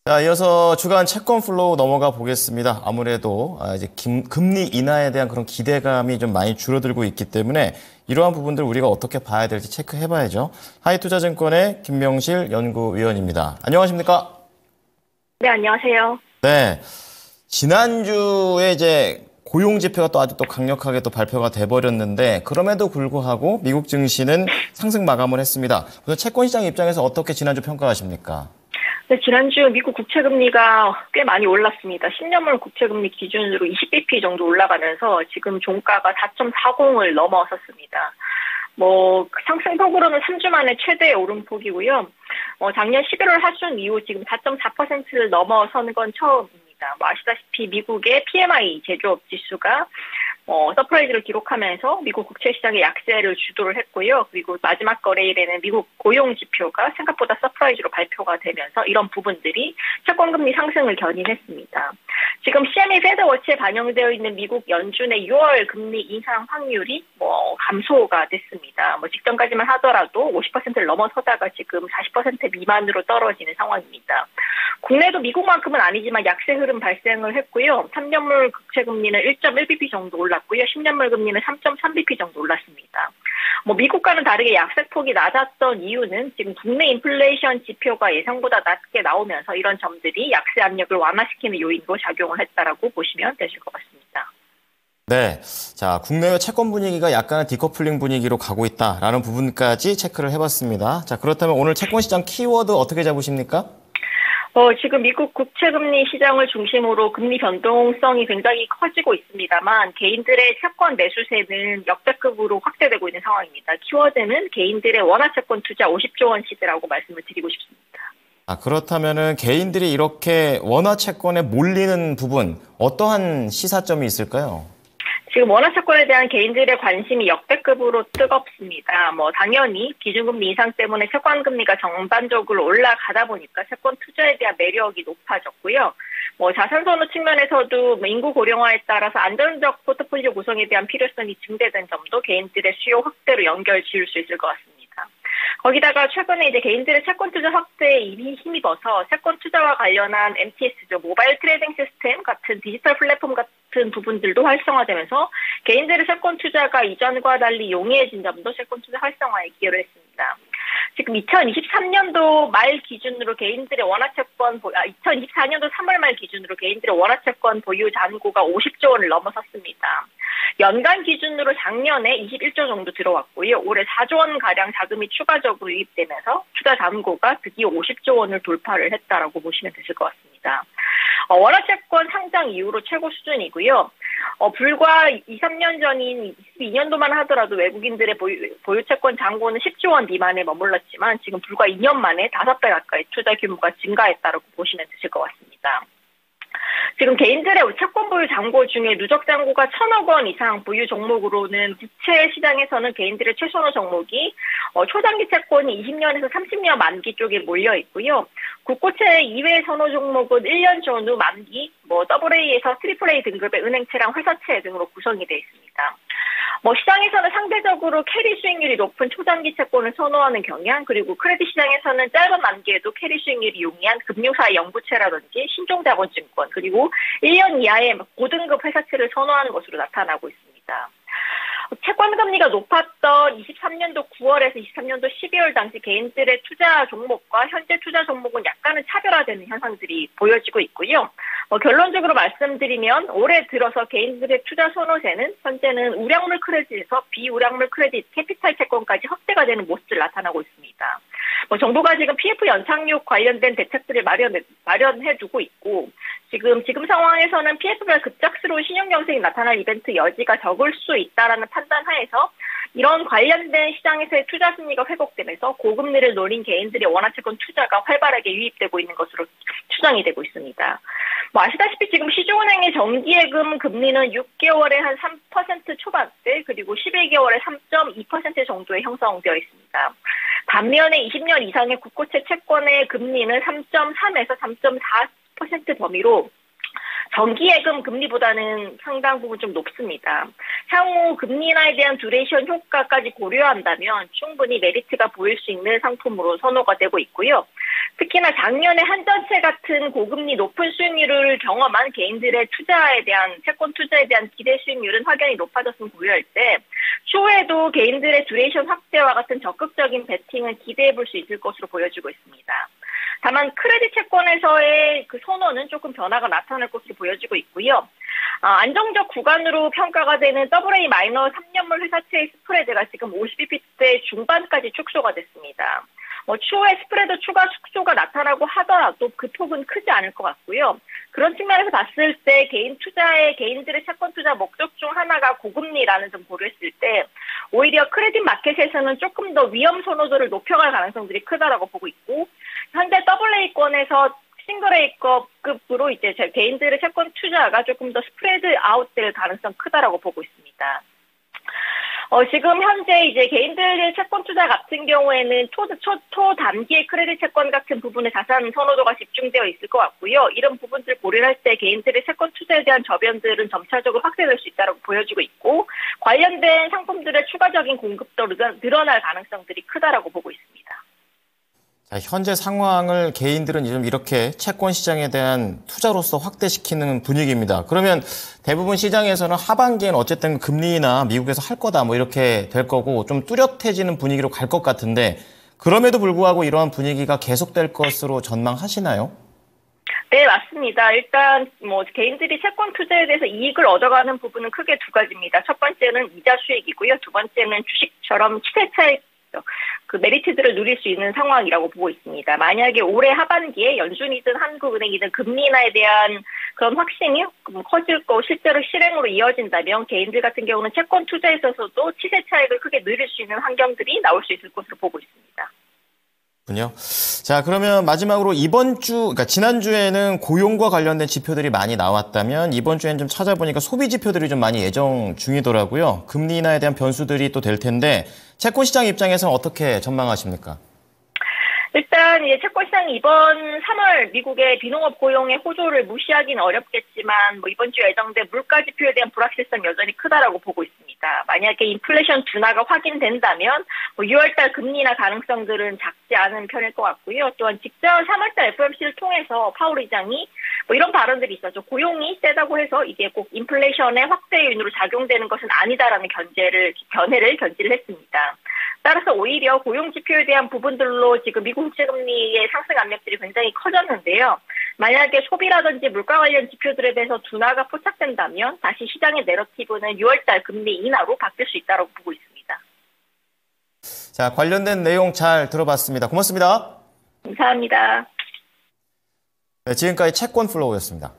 자, 이어서 주간 채권 플로우 넘어가 보겠습니다. 아무래도 이제 금리 인하에 대한 그런 기대감이 좀 많이 줄어들고 있기 때문에 이러한 부분들 우리가 어떻게 봐야 될지 체크해봐야죠. 하이투자증권의 김명실 연구위원입니다. 안녕하십니까? 네, 안녕하세요. 네, 지난주에 이제 고용 지표가 또 아주 또 강력하게 또 발표가 돼버렸는데 그럼에도 불구하고 미국 증시는 상승 마감을 했습니다. 우선 채권 시장 입장에서 어떻게 지난주 평가하십니까? 네, 지난주 미국 국채금리가 꽤 많이 올랐습니다. 10년물 국채금리 기준으로 20bp 정도 올라가면서 지금 종가가 4.40을 넘어섰습니다. 상승폭으로는 3주 만에 최대 오름폭이고요. 작년 11월 하순 이후 지금 4.4%를 넘어서는 건 처음입니다. 아시다시피 미국의 PMI 제조업 지수가 서프라이즈를 기록하면서 미국 국채 시장의 약세를 주도를 했고요. 그리고 마지막 거래일에는 미국 고용 지표가 생각보다 서프라이즈로 발표가 되면서 이런 부분들이 채권금리 상승을 견인했습니다. 지금 CME 패드워치에 반영되어 있는 미국 연준의 6월 금리 인상 확률이 감소가 됐습니다. 직전까지만 하더라도 50%를 넘어서다가 지금 40% 미만으로 떨어지는 상황입니다. 국내도 미국만큼은 아니지만 약세 흐름 발생을 했고요. 3년물 국채금리는 1.1bp 정도 올랐고요. 10년물 금리는 3.3bp 정도 올랐습니다. 미국과는 다르게 약세폭이 낮았던 이유는 지금 국내 인플레이션 지표가 예상보다 낮게 나오면서 이런 점들이 약세 압력을 완화시키는 요인으로 작용을 했다라고 보시면 되실 것 같습니다. 네. 자, 국내외 채권 분위기가 약간의 디커플링 분위기로 가고 있다라는 부분까지 체크를 해봤습니다. 자, 그렇다면 오늘 채권 시장 키워드 어떻게 잡으십니까? 지금 미국 국채금리 시장을 중심으로 금리 변동성이 굉장히 커지고 있습니다만 개인들의 채권 매수세는 역대급으로 확대되고 있는 상황입니다. 키워드는 개인들의 원화채권 투자 50조 원 시대라고 말씀을 드리고 싶습니다. 그렇다면은 개인들이 이렇게 원화 채권에 몰리는 부분 어떠한 시사점이 있을까요? 지금 원화채권에 대한 개인들의 관심이 역대급으로 뜨겁습니다. 당연히 기준금리 인상 때문에 채권금리가 전반적으로 올라가다 보니까 채권 투자에 대한 매력이 높아졌고요. 자산선호 측면에서도 인구 고령화에 따라서 안정적 포트폴리오 구성에 대한 필요성이 증대된 점도 개인들의 수요 확대로 연결 지을 수 있을 것 같습니다. 거기다가 최근에 이제 개인들의 채권 투자 확대에 이미 힘입어서 채권 투자와 관련한 MTS죠, 모바일 트레이딩 시스템 같은 디지털 플랫폼 같은 부분들도 활성화되면서 개인들의 채권 투자가 이전과 달리 용이해진 점도 채권 투자 활성화에 기여를 했습니다. 지금 2023년도 말 기준으로 개인들의 원화채권 2024년도 3월 말 기준으로 개인들의 원화채권 보유 잔고가 50조 원을 넘어섰습니다. 연간 기준으로 작년에 21조 정도 들어왔고요. 올해 4조 원 가량 자금이 추가적으로 유입되면서 투자 잔고가 드디어 50조 원을 돌파를 했다라고 보시면 되실 것 같습니다. 원화채권 상장 이후로 최고 수준이고요. 불과 2, 3년 전인 22년도만 하더라도 외국인들의 보유채권 잔고는 10조 원 미만에 머물렀지만 지금 불과 2년 만에 5배 가까이 투자 규모가 증가했다라고 보시면 되실 것 같습니다. 지금 개인들의 채권 보유 잔고 중에 누적 잔고가 1,000억 원 이상 보유 종목으로는 부채 시장에서는 개인들의 최선호 종목이 초장기 채권이 20년에서 30년 만기 쪽에 몰려 있고요. 국고채 이외의 선호 종목은 1년 전후 만기, AA에서 AAA 등급의 은행채랑 회사채 등으로 구성이 되어 있습니다. 시장에서는 상대적으로 캐리 수익률이 높은 초장기 채권을 선호하는 경향, 그리고 크레딧 시장에서는 짧은 만기에도 캐리 수익률이 용이한 금융사 영부채라든지 신종자본증권, 그리고 1년 이하의 고등급 회사채를 선호하는 것으로 나타나고 있습니다. 채권금리가 높았던 23년도 9월에서 23년도 12월 당시 개인들의 투자 종목과 현재 투자 종목은 약간은 차별화되는 현상들이 보여지고 있고요. 결론적으로 말씀드리면 올해 들어서 개인들의 투자 선호세는 현재는 우량물 크레딧에서 비우량물 크레딧, 캐피탈 채권까지 확대가 되는 모습을 나타나고 있습니다. 정부가 지금 PF 연착륙 관련된 대책들을 마련해두고 있고 지금 상황에서는 PF별 급작스러운 신용 경색이 나타날 이벤트 여지가 적을 수 있다라는 판단하에서 이런 관련된 시장에서의 투자 심리가 회복되면서 고금리를 노린 개인들의 원화채권 투자가 활발하게 유입되고 있는 것으로 추정이 되고 있습니다. 아시다시피 지금 시중은행의 정기예금 금리는 6개월에 한 3% 초반대 그리고 11개월에 3.2% 정도에 형성되어 있습니다. 반면에 20년 이상의 국고채 채권의 금리는 3.3에서 3.4% 범위로 정기예금 금리보다는 상당 부분 좀 높습니다. 향후 금리 인하에 대한 듀레이션 효과까지 고려한다면 충분히 메리트가 보일 수 있는 상품으로 선호가 되고 있고요. 특히나 작년에 한전채 같은 고금리 높은 수익률을 경험한 개인들의 투자에 대한 채권 투자에 대한 기대 수익률은 확연히 높아졌음을 고려할 때 추후에도 개인들의 듀레이션 확대와 같은 적극적인 베팅을 기대해 볼 수 있을 것으로 보여지고 있습니다. 다만 크레딧 채권에서의 그 선호는 조금 변화가 나타날 것으로 보여지고 있고요. 안정적 구간으로 평가가 되는 AA- 3년물 회사채의 스프레드가 지금 50bp대 중반까지 축소가 됐습니다. 추후에 스프레드 추가 축소가 나타나고 하더라도 그 폭은 크지 않을 것 같고요. 그런 측면에서 봤을 때 개인들의 채권 투자 목적 중 하나가 고금리라는 점 고려했을 때 오히려 크레딧 마켓에서는 조금 더 위험 선호도를 높여갈 가능성들이 크다라고 보고 있고 현재 AA권에서 싱글 A급으로 이제 개인들의 채권 투자가 조금 더 스프레드 아웃될 가능성 크다라고 보고 있습니다. 지금 현재 이제 개인들의 채권 투자 같은 경우에는 초단기의 크레딧 채권 같은 부분에 자산 선호도가 집중되어 있을 것 같고요. 이런 부분들 고려할 때 개인들의 채권 투자에 대한 저변들은 점차적으로 확대될 수 있다고 보여지고 있고 관련된 상품들의 추가적인 공급도 늘어날 가능성들이 크다라고 보고 있습니다. 자, 현재 상황을 개인들은 좀 이렇게 채권 시장에 대한 투자로서 확대시키는 분위기입니다. 그러면 대부분 시장에서는 하반기엔 어쨌든 금리나 미국에서 할 거다 뭐 이렇게 될 거고 좀 뚜렷해지는 분위기로 갈 것 같은데 그럼에도 불구하고 이러한 분위기가 계속될 것으로 전망하시나요? 네, 맞습니다. 일단 개인들이 채권 투자에 대해서 이익을 얻어가는 부분은 크게 두 가지입니다. 첫 번째는 이자 수익이고요. 두 번째는 주식처럼 시세 차익 그 메리트들을 누릴 수 있는 상황이라고 보고 있습니다. 만약에 올해 하반기에 연준이든 한국은행이든 금리 인하에 대한 그런 확신이 커질 거고 실제로 실행으로 이어진다면 개인들 같은 경우는 채권 투자에 있어서도 시세 차익을 크게 누릴 수 있는 환경들이 나올 수 있을 것으로 보고 있습니다. 군요. 자, 그러면 마지막으로 그러니까 지난주에는 고용과 관련된 지표들이 많이 나왔다면 이번 주에는 좀 찾아보니까 소비 지표들이 좀 많이 예정 중이더라고요. 금리 인하에 대한 변수들이 또 될 텐데 채권 시장 입장에서는 어떻게 전망하십니까? 일단 채권 시장이 이번 3월 미국의 비농업 고용의 호조를 무시하기는 어렵겠지만 이번 주 예정된 물가 지표에 대한 불확실성 여전히 크다라고 보고 있습니다. 만약에 인플레이션 둔화가 확인된다면 6월달 금리 인하 가능성들은 작지 않은 편일 것 같고요. 또한 직전 3월달 FOMC를 통해서 파월 의장이 이런 발언들이 있었죠. 고용이 세다고 해서 이게 꼭 인플레이션의 확대 요인으로 작용되는 것은 아니다라는 견해를 했습니다. 따라서 오히려 고용 지표에 대한 부분들로 지금 미국 국채금리의 상승 압력들이 굉장히 커졌는데요. 만약에 소비라든지 물가 관련 지표들에 대해서 둔화가 포착된다면 다시 시장의 내러티브는 6월달 금리 인하로 바뀔 수 있다고 보고 있습니다. 자, 관련된 내용 잘 들어봤습니다. 고맙습니다. 감사합니다. 네, 지금까지 채권 플로우였습니다.